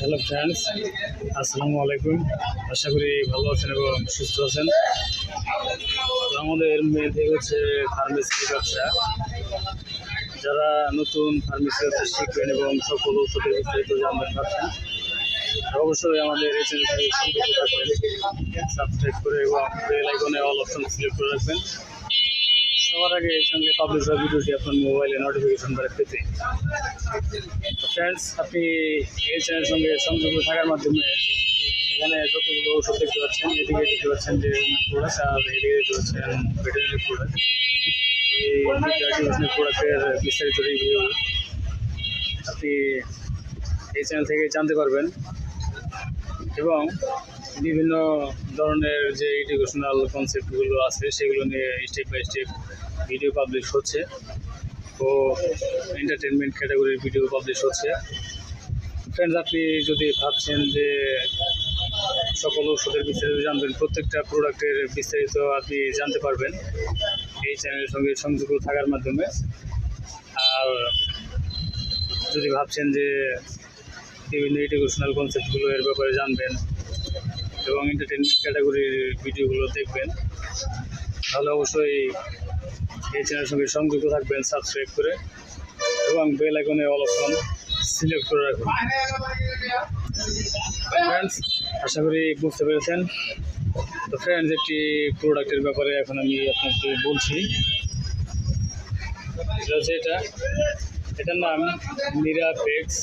Hello friends, আসসালামু আলাইকুম। আশা করি ভালো আছেন এবং সুস্থ আছেন। তো আমাদের মেয়েদের হচ্ছে ফার্মেসি ব্যবসা। যারা নতুন ফার্মেসি ব্যবসা শিখবেন এবং সকল ওষুধের বিস্তারিত জানবেন ভাবছেন, অবশ্যই আমাদের এই চ্যানেলটি সংযুক্ত থাকবেন, সাবস্ক্রাইব করে এবং বেল আইকনে অল অপশন সিলেক্ট করে রাখবেন। সবার আগে এই চ্যানেলে পাবলিশ হওয়া ভিডিওটি আপনার মোবাইলে নোটিফিকেশন করে পেতে। ফ্রেন্ডস, আপনি এই চ্যানেলের সঙ্গে সংযুক্ত থাকার মাধ্যমে এখানে যতগুলো ওষুধ দেখতে পাচ্ছেন, এদিকে দেখতে পাচ্ছেন যে প্রোডাক্ট, আর এদিকে দেখতে পাচ্ছেন ভেটেরিনারি প্রোডাক্ট। এই আর্টিফিশিয়াল প্রোডাক্টের বিস্তারিত রিভিউ আপনি এই চ্যানেল থেকে জানতে পারবেন এবং বিভিন্ন ধরনের যে এডুকেশনাল কনসেপ্টগুলো আছে সেগুলো নিয়ে step by step video publish হচ্ছে ও এন্টারটেনমেন্ট ক্যাটাগরির ভিডিও পাবলিশ হচ্ছে। ফ্রেন্ডস, আপনি যদি ভাবছেন যে সকল ওষুধের বিস্তারিত জানবেন, প্রত্যেকটা প্রোডাক্টের বিস্তারিত আপনি জানতে পারবেন এই চ্যানেলের সঙ্গে সংযুক্ত থাকার মাধ্যমে। আর যদি ভাবছেন যে বিভিন্ন এডুকেশনাল কনসেপ্টগুলো এর ব্যাপারে জানবেন এবং এন্টারটেনমেন্ট ক্যাটাগরির ভিডিওগুলো দেখবেন, তাহলে অবশ্যই এই চ্যানেলের সঙ্গে সংযুক্ত থাকবেন সাবস্ক্রাইব করে এবং বেল আইকনে অল অপশন সিলেক্ট করে রাখবেন। ফ্রেন্ডস, আশা করি বুঝতে পেরেছেন। তো ফ্রেন্ডস, একটি প্রোডাক্টের ব্যাপারে এখন আমি আপনাকে বলছি। এটার নাম মিরাপেক্স।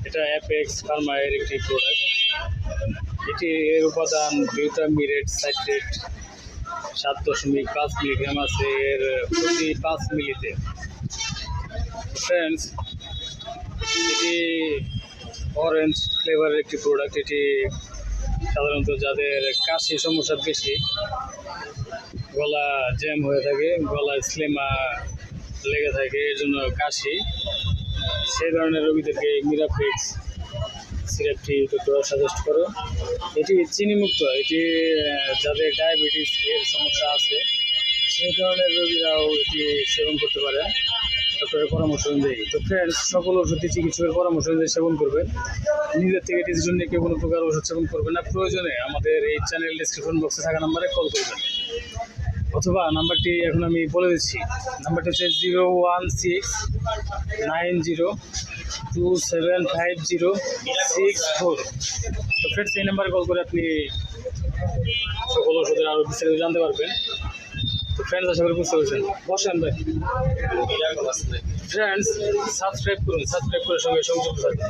এটা অ্যাপেক্স ফার্মায়ের একটি প্রোডাক্ট। এটি এর উপাদান বিউটামিরেট সাইট্রেট 7.5 মিলিগ্রাম আছে এর প্রতি 5 মিলিতে। ফ্রেন্ডস, এটি অরেঞ্জ ফ্লেভারের একটি প্রোডাক্ট। এটি সাধারণত যাদের কাশি সমস্যা বেশি, গলা জ্যাম হয়ে থাকে, গলায় স্লেমা লেগে থাকে, এর জন্য কাশি, সেই ধরনের রোগীদেরকে মিরাপেক্স সিরাপটি ডক্টর সাজেস্ট করে। এটি চিনিমুক্ত। এটি যাদের ডায়াবেটিস এর সমস্যা আছে সেই ধরনের রোগীরাও এটি সেবন করতে পারে ডক্টরের পরামর্শ অনুযায়ী। তো ফ্রেন্ডস, সকল ওষুধই চিকিৎসকের পরামর্শ অনুযায়ী সেবন করবেন। নিজের থেকে ডিসিশন নিয়ে কেউ কোনো প্রকার ওষুধ সেবন করবেন না। প্রয়োজনে আমাদের এই চ্যানেল ডিসক্রিপশন বক্সে থাকা নাম্বারে কল করবেন, অথবা নাম্বারটি এখন আমি বলে দিচ্ছি। নাম্বারটি হচ্ছে 01690275064। তো ফ্রেন্ডস, এই নাম্বারে কল করে আপনি সকল ওষুধের আরও বিস্তারিত জানতে পারবেন। তো ফ্রেন্ডস, আশা করি বুঝতে পেরেছেন। বসেন ভাই। ফ্রেন্ডস, সাবস্ক্রাইব করুন, সাবস্ক্রাইব করে সঙ্গে সংযুক্ত থাকুন।